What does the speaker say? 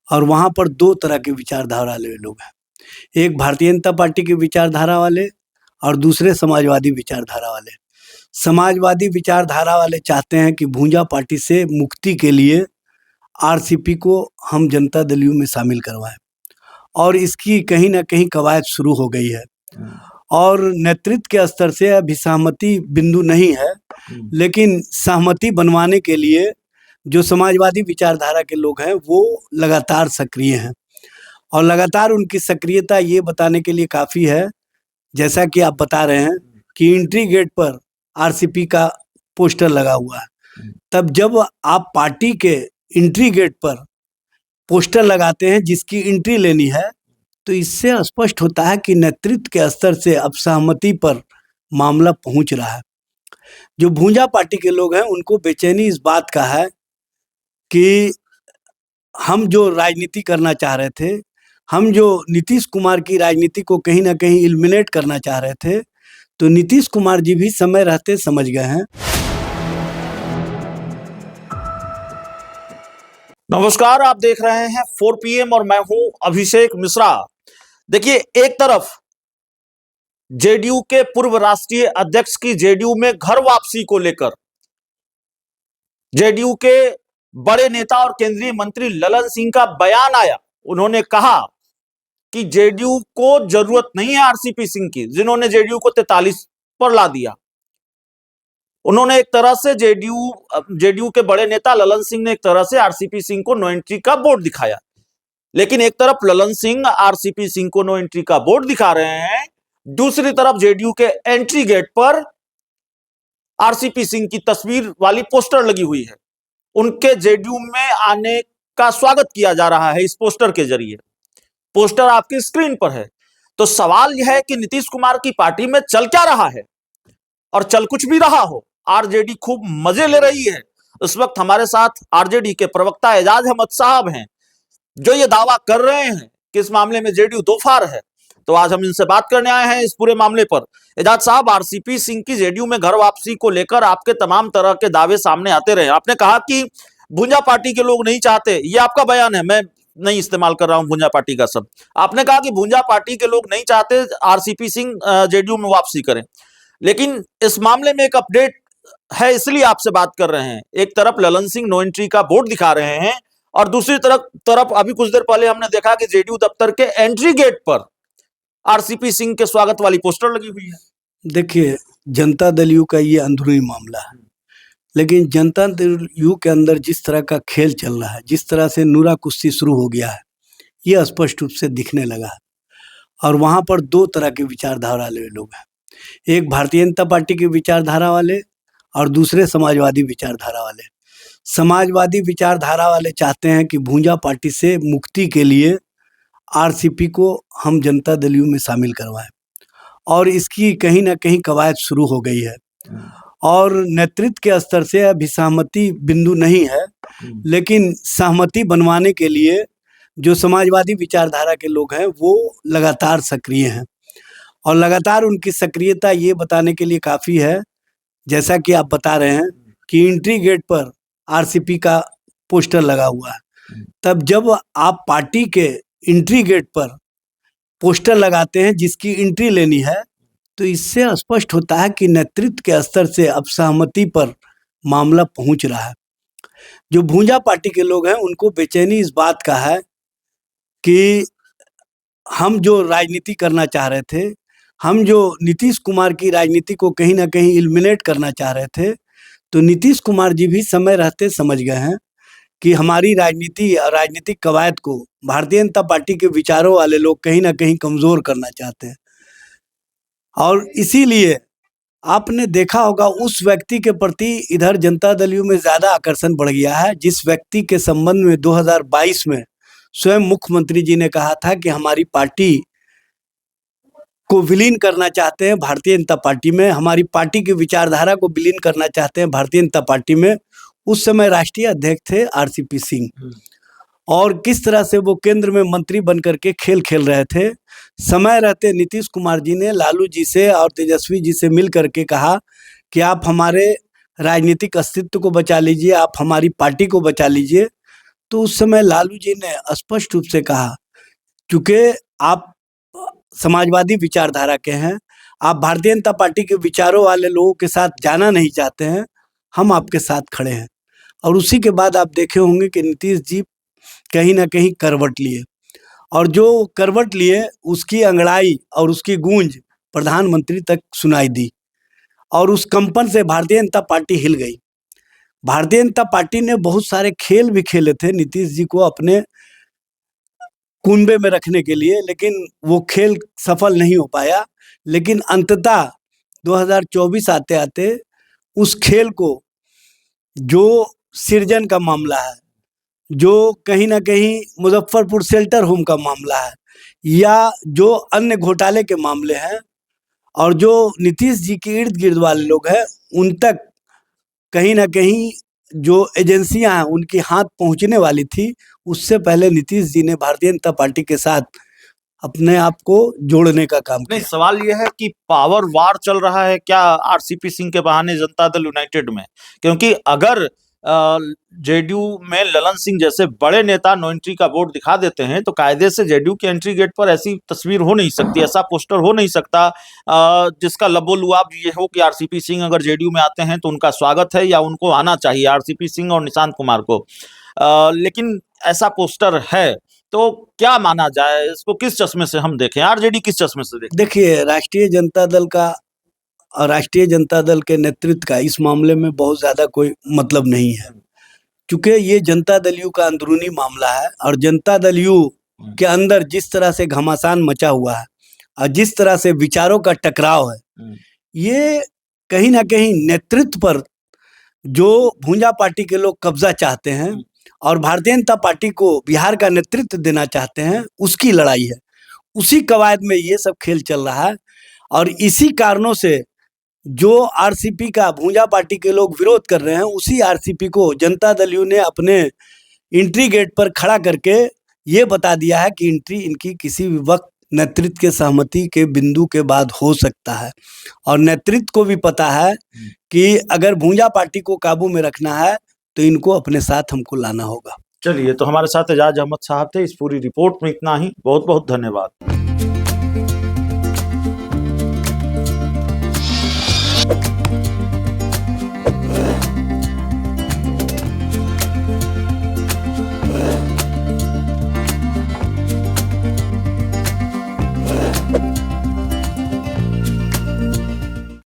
और वहाँ पर 2 तरह के विचारधारा वाले लोग हैं। एक भारतीय जनता पार्टी की विचारधारा वाले और दूसरे समाजवादी विचारधारा वाले। समाजवादी विचारधारा वाले चाहते हैं कि भूंजा पार्टी से मुक्ति के लिए आरसीपी को हम जनता दल यू में शामिल करवाएं और इसकी कहीं न कहीं कवायद शुरू हो गई है और नेतृत्व के स्तर से अभी सहमति बिंदु नहीं है, लेकिन सहमति बनवाने के लिए जो समाजवादी विचारधारा के लोग हैं वो लगातार सक्रिय हैं और लगातार उनकी सक्रियता ये बताने के लिए काफ़ी है, जैसा कि आप बता रहे हैं कि एंट्री गेट पर आरसीपी का पोस्टर लगा हुआ है। तब जब आप पार्टी के एंट्री गेट पर पोस्टर लगाते हैं जिसकी एंट्री लेनी है, तो इससे स्पष्ट होता है कि नेतृत्व के स्तर से अब सहमति पर मामला पहुंच रहा है। जो भूंजा पार्टी के लोग हैं उनको बेचैनी इस बात का है कि हम जो राजनीति करना चाह रहे थे, हम जो नीतीश कुमार की राजनीति को कहीं ना कहीं एलिमिनेट करना चाह रहे थे, तो नीतीश कुमार जी भी समय रहते समझ गए हैं। नमस्कार, आप देख रहे हैं 4 PM और मैं हूं अभिषेक मिश्रा। देखिए, एक तरफ जेडीयू के पूर्व राष्ट्रीय अध्यक्ष की जेडीयू में घर वापसी को लेकर जेडीयू के बड़े नेता और केंद्रीय मंत्री ललन सिंह का बयान आया। उन्होंने कहा कि जेडीयू को जरूरत नहीं है आरसीपी सिंह की, जिन्होंने जेडीयू को 43 पर ला दिया। उन्होंने एक तरह से जेडीयू के बड़े नेता ललन सिंह ने एक तरह से आरसीपी सिंह को नो एंट्री का बोर्ड दिखाया, लेकिन एक तरफ ललन सिंह आरसीपी सिंह को नो एंट्री का बोर्ड दिखा रहे हैं, दूसरी तरफ जेडीयू के एंट्री गेट पर आरसीपी सिंह की तस्वीर वाली पोस्टर लगी हुई है। उनके जेडीयू में आने का स्वागत किया जा रहा है इस पोस्टर के जरिए। पोस्टर आपकी स्क्रीन पर है। तो सवाल यह है कि नीतीश कुमार की पार्टी में चल क्या रहा है, और चल कुछ भी रहा हो, आरजेडी खूब मजे ले रही है। इस वक्त हमारे साथ आरजेडी के प्रवक्ता एजाज अहमद साहब हैं, जो ये दावा कर रहे हैं कि इस मामले में जेडीयू दो फार है। तो आज हम इनसे बात करने आए हैं इस पूरे मामले पर। एजाज साहब, आरसीपी सिंह की जेडीयू में घर वापसी को लेकर आपके तमाम तरह के दावे सामने आते रहे। आपने कहा कि भूंजा पार्टी के लोग नहीं चाहते, ये आपका बयान है, मैं नहीं इस्तेमाल कर रहा हूं भूंजा पार्टी का शब्द। आपने कहा कि भूंजा पार्टी के लोग नहीं चाहते आरसीपी सिंह जेडीयू में वापसी करें, लेकिन इस मामले में एक अपडेट है, इसलिए आपसे बात कर रहे हैं। एक तरफ ललन सिंह नो एंट्री का बोर्ड दिखा रहे हैं और दूसरी तरफ अभी कुछ देर पहले हमने देखा कि जेडीयू दफ्तर के एंट्री गेट पर आरसीपी सिंह के स्वागत वाली पोस्टर लगी हुई है। देखिए, जनता दल यू का ये अंदरूनी मामला है, लेकिन जनता दल यू के अंदर जिस तरह का खेल चल रहा है, जिस तरह से नूरा कुश्ती शुरू हो गया है, ये स्पष्ट रूप से दिखने लगा है। और वहाँ पर 2 तरह के विचारधारा वाले लोग हैं। एक भारतीय जनता पार्टी की विचारधारा वाले और दूसरे समाजवादी विचारधारा वाले। समाजवादी विचारधारा वाले चाहते हैं कि भूंजा पार्टी से मुक्ति के लिए आरसीपी को हम जनता दल यू में शामिल करवाएं और इसकी कहीं ना कहीं कवायद शुरू हो गई है और नेतृत्व के स्तर से अभी सहमति बिंदु नहीं है, लेकिन सहमति बनवाने के लिए जो समाजवादी विचारधारा के लोग हैं वो लगातार सक्रिय हैं और लगातार उनकी सक्रियता ये बताने के लिए काफ़ी है, जैसा कि आप बता रहे हैं कि एंट्री गेट पर आरसीपी का पोस्टर लगा हुआ है। तब जब आप पार्टी के एंट्री गेट पर पोस्टर लगाते हैं जिसकी एंट्री लेनी है, तो इससे स्पष्ट होता है कि नेतृत्व के स्तर से अब सहमति पर मामला पहुंच रहा है। जो भूंजा पार्टी के लोग हैं उनको बेचैनी इस बात का है कि हम जो राजनीति करना चाह रहे थे, हम जो नीतीश कुमार की राजनीति को कहीं ना कहीं एलिमिनेट करना चाह रहे थे, तो नीतीश कुमार जी भी समय रहते समझ गए हैं कि हमारी राजनीति और राजनीतिक कवायद को भारतीय जनता पार्टी के विचारों वाले लोग कहीं ना कहीं कमज़ोर करना चाहते हैं। और इसीलिए आपने देखा होगा उस व्यक्ति के प्रति इधर जनता दल यू में ज़्यादा आकर्षण बढ़ गया है, जिस व्यक्ति के संबंध में 2022 में स्वयं मुख्यमंत्री जी ने कहा था कि हमारी पार्टी को विलीन करना चाहते हैं भारतीय जनता पार्टी में, हमारी पार्टी की विचारधारा को विलीन करना चाहते हैं भारतीय जनता पार्टी में। उस समय राष्ट्रीय अध्यक्ष थे आरसीपी सिंह और किस तरह से वो केंद्र में मंत्री बनकर के खेल खेल रहे थे। समय रहते नीतीश कुमार जी ने लालू जी से और तेजस्वी जी से मिल करके कहा कि आप हमारे राजनीतिक अस्तित्व को बचा लीजिए, आप हमारी पार्टी को बचा लीजिए। तो उस समय लालू जी ने स्पष्ट रूप से कहा, क्योंकि आप समाजवादी विचारधारा के हैं, आप भारतीय जनता पार्टी के विचारों वाले लोगों के साथ जाना नहीं चाहते हैं, हम आपके साथ खड़े हैं। और उसी के बाद आप देखे होंगे कि नीतीश जी कहीं ना कहीं करवट लिए, और जो करवट लिए उसकी अंगड़ाई और उसकी गूंज प्रधानमंत्री तक सुनाई दी, और उस कंपन से भारतीय जनता पार्टी हिल गई। भारतीय जनता पार्टी ने बहुत सारे खेल भी खेले थे नीतीश जी को अपने कुनबे में रखने के लिए, लेकिन वो खेल सफल नहीं हो पाया। लेकिन अंततः 2024 आते आते उस खेल को, जो सृजन का मामला है, जो कहीं ना कहीं मुजफ्फरपुर शेल्टर होम का मामला है, या जो अन्य घोटाले के मामले हैं, और जो नीतीश जी के इर्द गिर्द वाले लोग हैं, उन तक कहीं ना कहीं जो एजेंसियां हैं उनके हाथ पहुंचने वाली थी, उससे पहले नीतीश जी ने भारतीय जनता पार्टी के साथ अपने आप को जोड़ने का काम नहीं, किया। सवाल यह है कि पावर वार चल रहा है क्या आरसीपी सिंह के बहाने जनता दल यूनाइटेड में? क्योंकि अगर जेडीयू में ललन सिंह जैसे बड़े नेता नो एंट्री का बोर्ड दिखा देते हैं तो कायदे से जेडीयू के एंट्री गेट पर ऐसी तस्वीर हो नहीं सकती, ऐसा पोस्टर हो नहीं सकता जिसका लबोलुआब ये हो कि आरसीपी सिंह अगर जेडीयू में आते हैं तो उनका स्वागत है या उनको आना चाहिए, आरसीपी सिंह और निशांत कुमार को। लेकिन ऐसा पोस्टर है, तो क्या माना जाए, इसको किस चश्मे से हम देखें, आरजेडी किस चश्मे से देखें? देखिए, राष्ट्रीय जनता दल का और राष्ट्रीय जनता दल के नेतृत्व का इस मामले में बहुत ज्यादा कोई मतलब नहीं है, क्योंकि ये जनता दल यू का अंदरूनी मामला है। और जनता दल यू के अंदर जिस तरह से घमासान मचा हुआ है और जिस तरह से विचारों का टकराव है, ये कहीं ना कहीं नेतृत्व पर जो भूंजा पार्टी के लोग कब्जा चाहते हैं और भारतीय जनता पार्टी को बिहार का नेतृत्व देना चाहते हैं, उसकी लड़ाई है। उसी कवायद में ये सब खेल चल रहा है, और इसी कारणों से जो आरसीपी का भूंजा पार्टी के लोग विरोध कर रहे हैं, उसी आरसीपी को जनता दल यू ने अपने एंट्री गेट पर खड़ा करके ये बता दिया है कि एंट्री इनकी किसी भी वक्त नेतृत्व के सहमति के बिंदु के बाद हो सकता है। और नेतृत्व को भी पता है कि अगर भूंजा पार्टी को काबू में रखना है तो इनको अपने साथ हमको लाना होगा। चलिए, तो हमारे साथ एजाज अहमद साहब थे। इस पूरी रिपोर्ट में इतना ही। बहुत बहुत धन्यवाद।